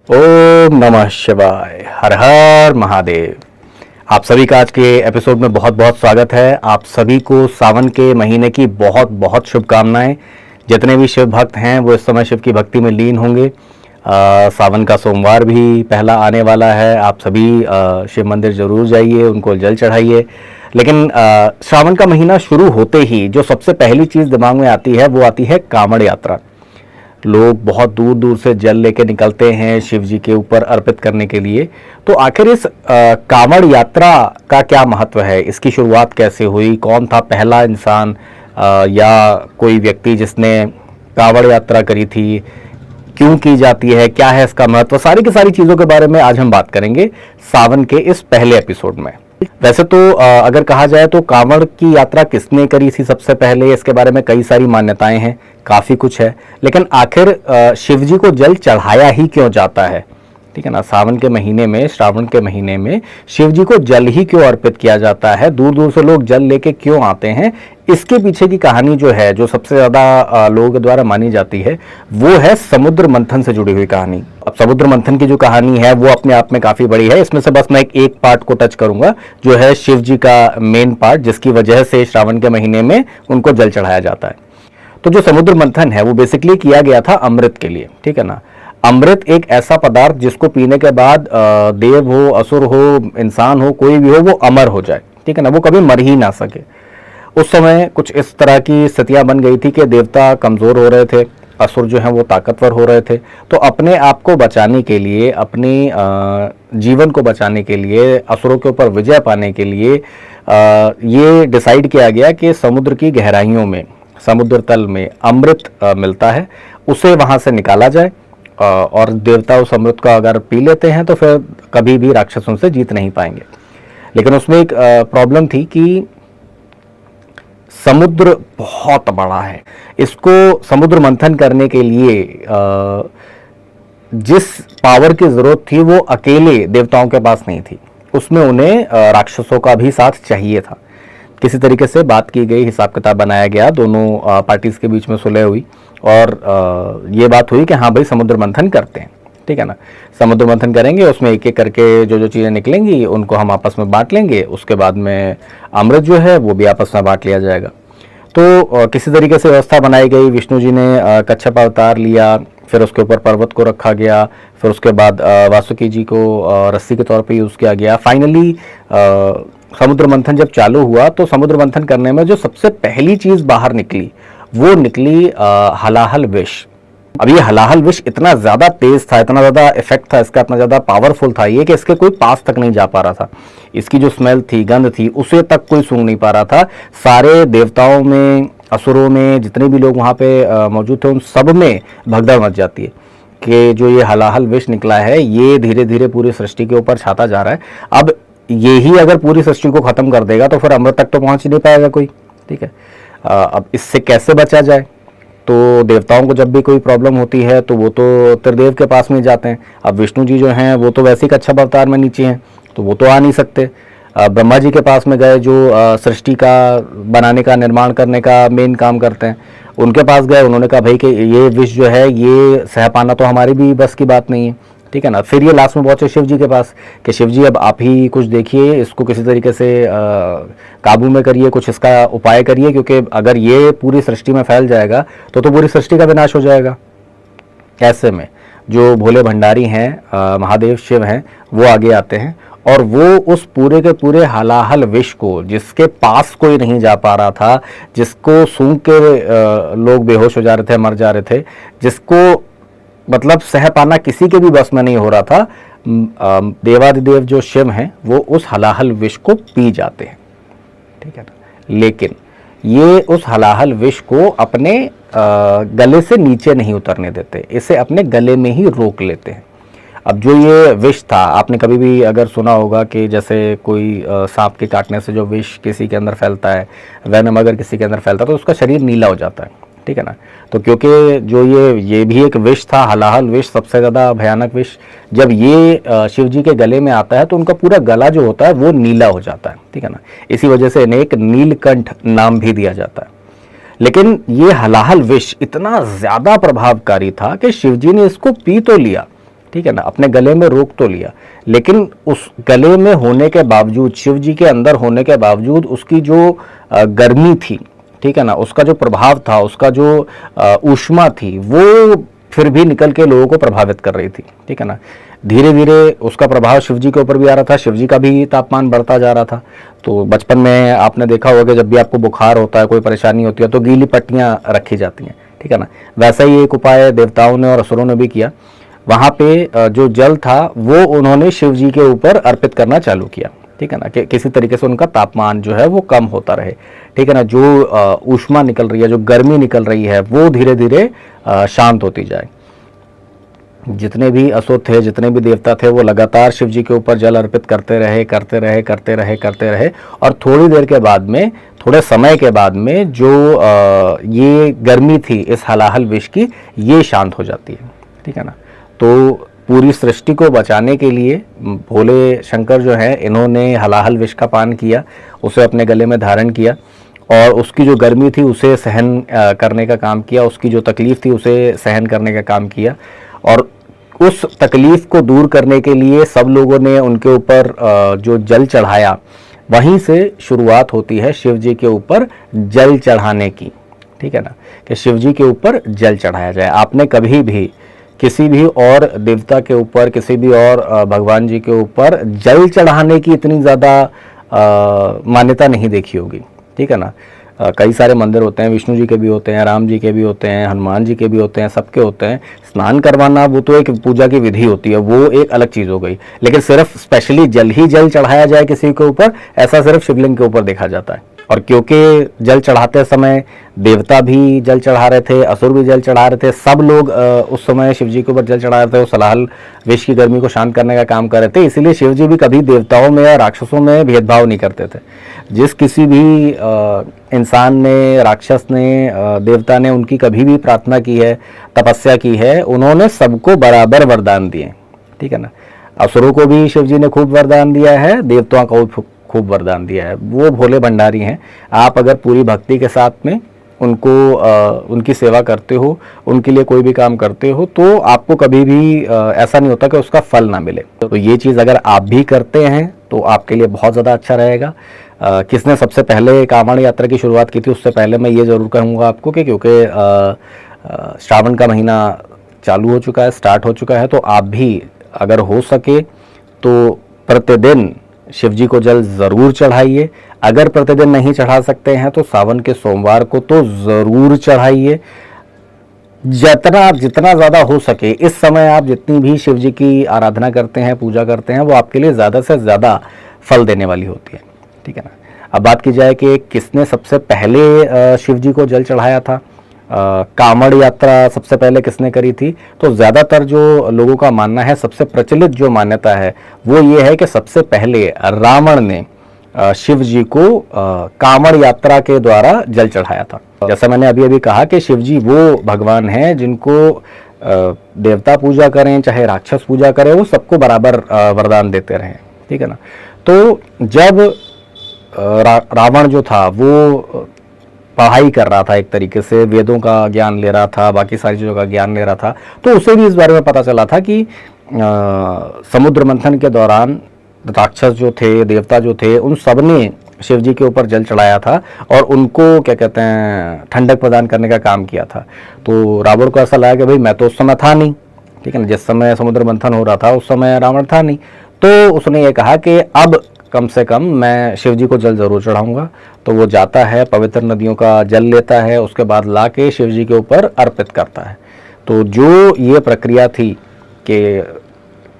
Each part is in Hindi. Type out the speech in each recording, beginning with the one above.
ओम नमः शिवाय। हर हर महादेव। आप सभी का आज के एपिसोड में बहुत बहुत स्वागत है। आप सभी को सावन के महीने की बहुत बहुत शुभकामनाएं। जितने भी शिव भक्त हैं वो इस समय शिव की भक्ति में लीन होंगे। सावन का सोमवार भी पहला आने वाला है। आप सभी शिव मंदिर जरूर जाइए, उनको जल चढ़ाइए। लेकिन सावन का महीना शुरू होते ही जो सबसे पहली चीज़ दिमाग में आती है वो आती है कांवड़ यात्रा। लोग बहुत दूर दूर से जल लेके निकलते हैं शिव जी के ऊपर अर्पित करने के लिए। तो आखिर इस कांवड़ यात्रा का क्या महत्व है, इसकी शुरुआत कैसे हुई, कौन था पहला इंसान या कोई व्यक्ति जिसने कांवड़ यात्रा करी थी, क्यों की जाती है, क्या है इसका महत्व, सारी की सारी चीज़ों के बारे में आज हम बात करेंगे सावन के इस पहले एपिसोड में। वैसे तो अगर कहा जाए तो कांवड़ की यात्रा किसने करी थी सबसे पहले, इसके बारे में कई सारी मान्यताएं हैं, काफ़ी कुछ है। लेकिन आखिर शिव जी को जल चढ़ाया ही क्यों जाता है, ठीक है ना। सावन के महीने में, श्रावण के महीने में शिव जी को जल ही क्यों अर्पित किया जाता है, दूर दूर से लोग जल लेके क्यों आते हैं, इसके पीछे की कहानी जो है, जो सबसे ज़्यादा लोगों के द्वारा मानी जाती है, वो है समुद्र मंथन से जुड़ी हुई कहानी। अब समुद्र मंथन की जो कहानी है वो अपने आप में काफ़ी बड़ी है। इसमें से बस मैं एक पार्ट को टच करूंगा, जो है शिव जी का मेन पार्ट, जिसकी वजह से श्रावण के महीने में उनको जल चढ़ाया जाता है। तो जो समुद्र मंथन है वो बेसिकली किया गया था अमृत के लिए, ठीक है ना। अमृत एक ऐसा पदार्थ जिसको पीने के बाद देव हो, असुर हो, इंसान हो, कोई भी हो, वो अमर हो जाए, ठीक है ना, वो कभी मर ही ना सके। उस समय कुछ इस तरह की स्थितियां बन गई थी कि देवता कमजोर हो रहे थे, असुर जो हैं वो ताकतवर हो रहे थे। तो अपने आप को बचाने के लिए, अपनी जीवन को बचाने के लिए, असुरों के ऊपर विजय पाने के लिए ये डिसाइड किया गया कि समुद्र की गहराइयों में, समुद्र तल में अमृत मिलता है, उसे वहाँ से निकाला जाए। और देवता उस अमृत को अगर पी लेते हैं तो फिर कभी भी राक्षसों से जीत नहीं पाएंगे। लेकिन उसमें एक प्रॉब्लम थी कि समुद्र बहुत बड़ा है। इसको समुद्र मंथन करने के लिए जिस पावर की जरूरत थी वो अकेले देवताओं के पास नहीं थी, उसमें उन्हें राक्षसों का भी साथ चाहिए था। किसी तरीके से बात की गई, हिसाब किताब बनाया गया, दोनों पार्टीज के बीच में सुलह हुई और ये बात हुई कि हाँ भाई समुद्र मंथन करते हैं, ठीक है ना। समुद्र मंथन करेंगे, उसमें एक एक करके जो जो चीज़ें निकलेंगी उनको हम आपस में बांट लेंगे। उसके बाद में अमृत जो है वो भी आपस में बांट लिया जाएगा। तो किसी तरीके से व्यवस्था बनाई गई। विष्णु जी ने कच्छप अवतार लिया, फिर उसके ऊपर पर्वत को रखा गया, फिर उसके बाद वासुकी जी को रस्सी के तौर पे यूज़ किया गया। फाइनली समुद्र मंथन जब चालू हुआ तो समुद्र मंथन करने में जो सबसे पहली चीज़ बाहर निकली वो निकली हलाहल विष। अब ये हलाहल विष इतना ज़्यादा तेज था, इतना ज़्यादा इफेक्ट था इसका, इतना ज़्यादा पावरफुल था ये कि इसके कोई पास तक नहीं जा पा रहा था। इसकी जो स्मेल थी, गंध थी, उसे तक कोई सूंघ नहीं पा रहा था। सारे देवताओं में, असुरों में, जितने भी लोग वहाँ पे मौजूद थे, उन सब में भगदड़ मच जाती है कि जो ये हलाहल विष निकला है ये धीरे धीरे पूरी सृष्टि के ऊपर छाता जा रहा है। अब ये ही अगर पूरी सृष्टि को ख़त्म कर देगा तो फिर अमृत तक तो पहुँच ही नहीं पाएगा कोई, ठीक है। अब इससे कैसे बचा जाए? तो देवताओं को जब भी कोई प्रॉब्लम होती है तो वो तो त्रिदेव के पास में जाते हैं। अब विष्णु जी जो हैं वो तो वैसे ही कच्छप अवतार में नीचे हैं, तो वो तो आ नहीं सकते। ब्रह्मा जी के पास में गए, जो सृष्टि का बनाने का, निर्माण करने का मेन काम करते हैं, उनके पास गए। उन्होंने कहा भाई कि ये विष जो है ये सह पाना तो हमारी भी बस की बात नहीं है, ठीक है ना। फिर ये लास्ट में पहुंचे शिव जी के पास कि शिव जी अब आप ही कुछ देखिए, इसको किसी तरीके से काबू में करिए, कुछ इसका उपाय करिए, क्योंकि अगर ये पूरी सृष्टि में फैल जाएगा तो पूरी सृष्टि का विनाश हो जाएगा। ऐसे में जो भोले भंडारी हैं, महादेव शिव हैं, वो आगे आते हैं और वो उस पूरे के पूरे हलाहल विष को, जिसके पास कोई नहीं जा पा रहा था, जिसको सूंघ के लोग बेहोश हो जा रहे थे, मर जा रहे थे, जिसको मतलब सह पाना किसी के भी बस में नहीं हो रहा था, देवादिदेव जो शिव हैं वो उस हलाहल विष को पी जाते हैं, ठीक है ना। लेकिन ये उस हलाहल विष को अपने गले से नीचे नहीं उतरने देते, इसे अपने गले में ही रोक लेते हैं। अब जो ये विष था, आपने कभी भी अगर सुना होगा कि जैसे कोई सांप के काटने से जो विष किसी के अंदर फैलता है, वेनम अगर किसी के अंदर फैलता है तो उसका शरीर नीला हो जाता है, ठीक है ना। तो क्योंकि जो ये भी एक विष था, हलाहल विष, सबसे ज़्यादा भयानक विष, जब ये शिव जी के गले में आता है तो उनका पूरा गला जो होता है वो नीला हो जाता है, ठीक है ना। इसी वजह से इन्हें एक नीलकंठ नाम भी दिया जाता है। लेकिन ये हलाहल विष इतना ज़्यादा प्रभावकारी था कि शिव जी ने इसको पी तो लिया, ठीक है ना, अपने गले में रोक तो लिया, लेकिन उस गले में होने के बावजूद, शिव जी के अंदर होने के बावजूद उसकी जो गर्मी थी, ठीक है ना, उसका जो प्रभाव था, उसका जो ऊष्मा थी, वो फिर भी निकल के लोगों को प्रभावित कर रही थी, ठीक है ना। धीरे धीरे उसका प्रभाव शिव जी के ऊपर भी आ रहा था, शिव जी का भी तापमान बढ़ता जा रहा था। तो बचपन में आपने देखा होगा जब भी आपको बुखार होता है, कोई परेशानी होती है, तो गीली पट्टियां रखी जाती हैं, ठीक है ना। वैसा ही एक उपाय देवताओं ने और असुरों ने भी किया। वहां पे जो जल था वो उन्होंने शिव जी के ऊपर अर्पित करना चालू किया, ठीक है ना, कि किसी तरीके से उनका तापमान जो है वो कम होता रहे, ठीक है ना। जो ऊष्मा निकल रही है, जो गर्मी निकल रही है, वो धीरे धीरे शांत होती जाए। जितने भी असुर थे, जितने भी देवता थे, वो लगातार शिव जी के ऊपर जल अर्पित करते रहे, करते रहे, करते रहे, करते रहे, और थोड़ी देर के बाद में, थोड़े समय के बाद में जो ये गर्मी थी इस हलाहल विष की, ये शांत हो जाती है, ठीक है ना। तो पूरी सृष्टि को बचाने के लिए भोले शंकर जो है, इन्होंने हलाहल विष का पान किया, उसे अपने गले में धारण किया, और उसकी जो गर्मी थी उसे सहन करने का काम किया, उसकी जो तकलीफ थी उसे सहन करने का काम किया। और उस तकलीफ को दूर करने के लिए सब लोगों ने उनके ऊपर जो जल चढ़ाया, वहीं से शुरुआत होती है शिव जी के ऊपर जल चढ़ाने की, ठीक है ना, कि शिव जी के ऊपर जल चढ़ाया जाए। आपने कभी भी किसी भी और देवता के ऊपर, किसी भी और भगवान जी के ऊपर जल चढ़ाने की इतनी ज़्यादा मान्यता नहीं देखी होगी, ठीक है ना। कई सारे मंदिर होते हैं, विष्णु जी के भी होते हैं, राम जी के भी होते हैं, हनुमान जी के भी होते हैं, सबके होते हैं। स्नान करवाना वो तो एक पूजा की विधि होती है, वो एक अलग चीज़ हो गई, लेकिन सिर्फ स्पेशली जल ही जल चढ़ाया जाए किसी के ऊपर, ऐसा सिर्फ शिवलिंग के ऊपर देखा जाता है। और क्योंकि जल चढ़ाते समय देवता भी जल चढ़ा रहे थे, असुर भी जल चढ़ा रहे थे, सब लोग उस समय शिव जी के ऊपर जल चढ़ा रहे थे, उस हलाहल विष की गर्मी को शांत करने का काम कर रहे थे, इसीलिए शिव जी भी कभी देवताओं में या राक्षसों में भेदभाव नहीं करते थे। जिस किसी भी इंसान ने, राक्षस ने, देवता ने उनकी कभी भी प्रार्थना की है, तपस्या की है, उन्होंने सबको बराबर वरदान दिए, ठीक है ना। असुरों को भी शिव जी ने खूब वरदान दिया है, देवताओं को खूब वरदान दिया है। वो भोले भंडारी हैं। आप अगर पूरी भक्ति के साथ में उनको उनकी सेवा करते हो, उनके लिए कोई भी काम करते हो, तो आपको कभी भी ऐसा नहीं होता कि उसका फल ना मिले। तो ये चीज़ अगर आप भी करते हैं तो आपके लिए बहुत ज़्यादा अच्छा रहेगा। किसने सबसे पहले कांवड़ यात्रा की शुरुआत की थी, उससे पहले मैं ये ज़रूर कहूँगा आपको कि क्योंकि श्रावण का महीना चालू हो चुका है, स्टार्ट हो चुका है, तो आप भी अगर हो सके तो प्रतिदिन शिव जी को जल ज़रूर चढ़ाइए। अगर प्रतिदिन नहीं चढ़ा सकते हैं तो सावन के सोमवार को तो ज़रूर चढ़ाइए। जितना ज़्यादा हो सके इस समय आप जितनी भी शिव जी की आराधना करते हैं, पूजा करते हैं, वो आपके लिए ज़्यादा से ज़्यादा फल देने वाली होती है, ठीक है ना। अब बात की जाए कि किसने सबसे पहले शिव जी को जल चढ़ाया था, कांवड़ यात्रा सबसे पहले किसने करी थी, तो ज़्यादातर जो लोगों का मानना है, सबसे प्रचलित जो मान्यता है वो ये है कि सबसे पहले रावण ने शिव जी को कांवड़ यात्रा के द्वारा जल चढ़ाया था। जैसा मैंने अभी अभी कहा कि शिव जी वो भगवान हैं जिनको देवता पूजा करें चाहे राक्षस पूजा करें, वो सबको बराबर वरदान देते रहे, ठीक है ना। तो जब रावण जो था वो पढ़ाई कर रहा था, एक तरीके से वेदों का ज्ञान ले रहा था, बाकी सारी चीज़ों का ज्ञान ले रहा था, तो उसे भी इस बारे में पता चला था कि समुद्र मंथन के दौरान राक्षस जो थे, देवता जो थे, उन सब ने शिव जी के ऊपर जल चढ़ाया था और उनको क्या कहते हैं, ठंडक प्रदान करने का काम किया था। तो रावण को ऐसा लगा कि भाई मैं तो उस समय था नहीं, ठीक है ना, जिस समय समुद्र मंथन हो रहा था उस समय रावण था नहीं, तो उसने ये कहा कि अब कम से कम मैं शिव जी को जल ज़रूर चढ़ाऊंगा। तो वो जाता है, पवित्र नदियों का जल लेता है, उसके बाद ला के शिव जी के ऊपर अर्पित करता है। तो जो ये प्रक्रिया थी कि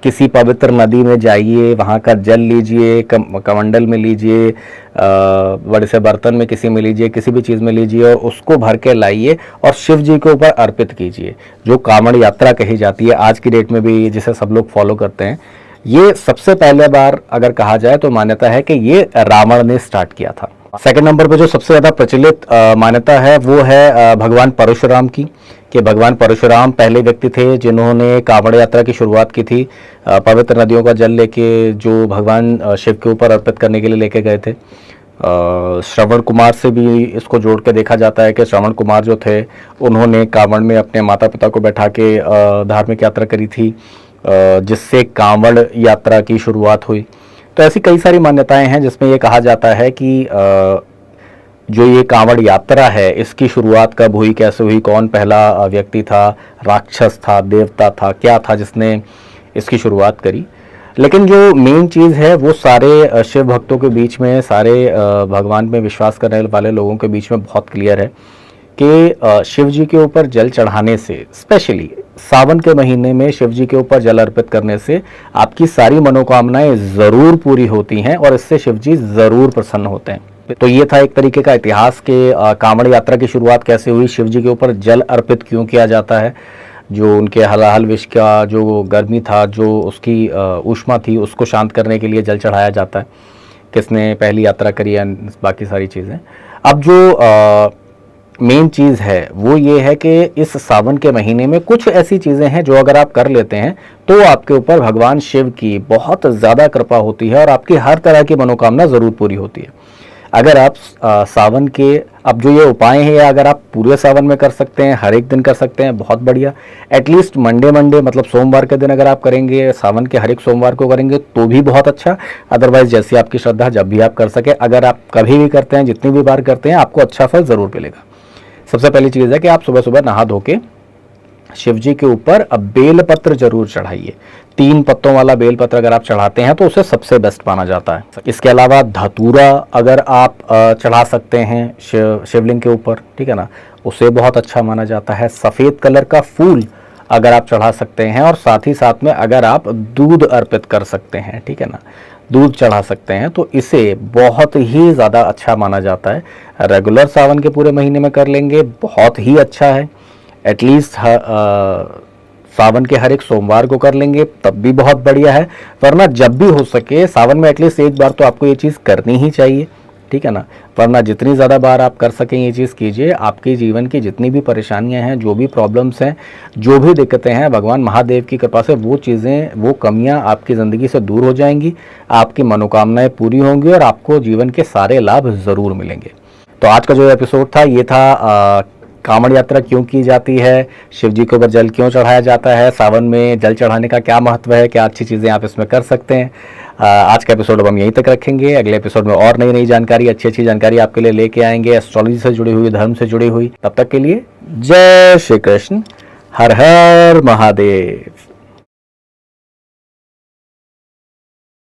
किसी पवित्र नदी में जाइए, वहाँ का जल लीजिए, कमंडल में लीजिए, बड़े से बर्तन में किसी में लीजिए, किसी भी चीज़ में लीजिए और उसको भर के लाइए और शिव जी के ऊपर अर्पित कीजिए, जो कांवड़ यात्रा कही जाती है आज की डेट में भी, जिसे सब लोग फॉलो करते हैं। ये सबसे पहले बार अगर कहा जाए तो मान्यता है कि ये रावण ने स्टार्ट किया था। सेकंड नंबर पे जो सबसे ज़्यादा प्रचलित मान्यता है वो है भगवान परशुराम की, कि भगवान परशुराम पहले व्यक्ति थे जिन्होंने कांवड़ यात्रा की शुरुआत की थी, पवित्र नदियों का जल लेके जो भगवान शिव के ऊपर अर्पित करने के लिए लेके गए थे। श्रवण कुमार से भी इसको जोड़ के देखा जाता है कि श्रवण कुमार जो थे उन्होंने कांवड़ में अपने माता पिता को बैठा के धार्मिक यात्रा करी थी। जिससे कांवड़ यात्रा की शुरुआत हुई। तो ऐसी कई सारी मान्यताएं हैं जिसमें ये कहा जाता है कि जो ये कांवड़ यात्रा है इसकी शुरुआत कब हुई, कैसे हुई, कौन पहला व्यक्ति था, राक्षस था, देवता था, क्या था जिसने इसकी शुरुआत करी। लेकिन जो मेन चीज़ है वो सारे शिव भक्तों के बीच में, सारे भगवान में विश्वास करने वाले लोगों के बीच में बहुत क्लियर है कि शिव जी के ऊपर जल चढ़ाने से, स्पेशली सावन के महीने में शिव जी के ऊपर जल अर्पित करने से आपकी सारी मनोकामनाएं ज़रूर पूरी होती हैं और इससे शिव जी ज़रूर प्रसन्न होते हैं। तो ये था एक तरीके का इतिहास के कांवड़ यात्रा की शुरुआत कैसे हुई, शिव जी के ऊपर जल अर्पित क्यों किया जाता है, जो उनके हलाहल विष का जो गर्मी था, जो उसकी ऊष्मा थी, उसको शांत करने के लिए जल चढ़ाया जाता है, किसने पहली यात्रा करी है, बाकी सारी चीज़ें। अब जो मेन चीज़ है वो ये है कि इस सावन के महीने में कुछ ऐसी चीज़ें हैं जो अगर आप कर लेते हैं तो आपके ऊपर भगवान शिव की बहुत ज़्यादा कृपा होती है और आपकी हर तरह की मनोकामना ज़रूर पूरी होती है। अगर आप सावन के, अब जो ये उपाय हैं, अगर आप पूरे सावन में कर सकते हैं, हर एक दिन कर सकते हैं, बहुत बढ़िया। एटलीस्ट मंडे मतलब सोमवार के दिन अगर आप करेंगे, सावन के हर एक सोमवार को करेंगे तो भी बहुत अच्छा। अदरवाइज जैसी आपकी श्रद्धा, जब भी आप कर सके, अगर आप कभी भी करते हैं, जितनी भी बार करते हैं, आपको अच्छा फल ज़रूर मिलेगा। सबसे पहली चीज़ है कि आप सुबह सुबह नहा धो के शिव जी के ऊपर अब बेलपत्र जरूर चढ़ाइए। 3 पत्तों वाला बेलपत्र अगर आप चढ़ाते हैं तो उसे सबसे बेस्ट माना जाता है। इसके अलावा धतूरा अगर आप चढ़ा सकते हैं शिवलिंग के ऊपर, ठीक है ना, उसे बहुत अच्छा माना जाता है। सफ़ेद कलर का फूल अगर आप चढ़ा सकते हैं और साथ ही साथ में अगर आप दूध अर्पित कर सकते हैं, ठीक है ना, दूध चढ़ा सकते हैं, तो इसे बहुत ही ज़्यादा अच्छा माना जाता है। रेगुलर सावन के पूरे महीने में कर लेंगे, बहुत ही अच्छा है। एटलीस्ट सावन के हर एक सोमवार को कर लेंगे तब भी बहुत बढ़िया है। वरना जब भी हो सके सावन में एटलीस्ट एक बार तो आपको ये चीज़ करनी ही चाहिए, ठीक है ना। वरना जितनी ज़्यादा बार आप कर सकें ये चीज़ कीजिए। आपके जीवन की जितनी भी परेशानियां हैं, जो भी प्रॉब्लम्स हैं, जो भी दिक्कतें हैं, भगवान महादेव की कृपा से वो चीज़ें, वो कमियां आपकी ज़िंदगी से दूर हो जाएंगी, आपकी मनोकामनाएं पूरी होंगी और आपको जीवन के सारे लाभ ज़रूर मिलेंगे। तो आज का जो एपिसोड था ये था कांवड़ यात्रा क्यों की जाती है, शिव जी के ऊपर जल क्यों चढ़ाया जाता है, सावन में जल चढ़ाने का क्या महत्व है, क्या अच्छी चीज़ें आप इसमें कर सकते हैं। आज का एपिसोड अब हम यहीं तक रखेंगे। अगले एपिसोड में और नई नई जानकारी, अच्छी अच्छी जानकारी आपके लिए लेके आएंगे, एस्ट्रोलॉजी से जुड़ी हुई, धर्म से जुड़ी हुई। तब तक के लिए जय श्री कृष्ण, हर हर महादेव।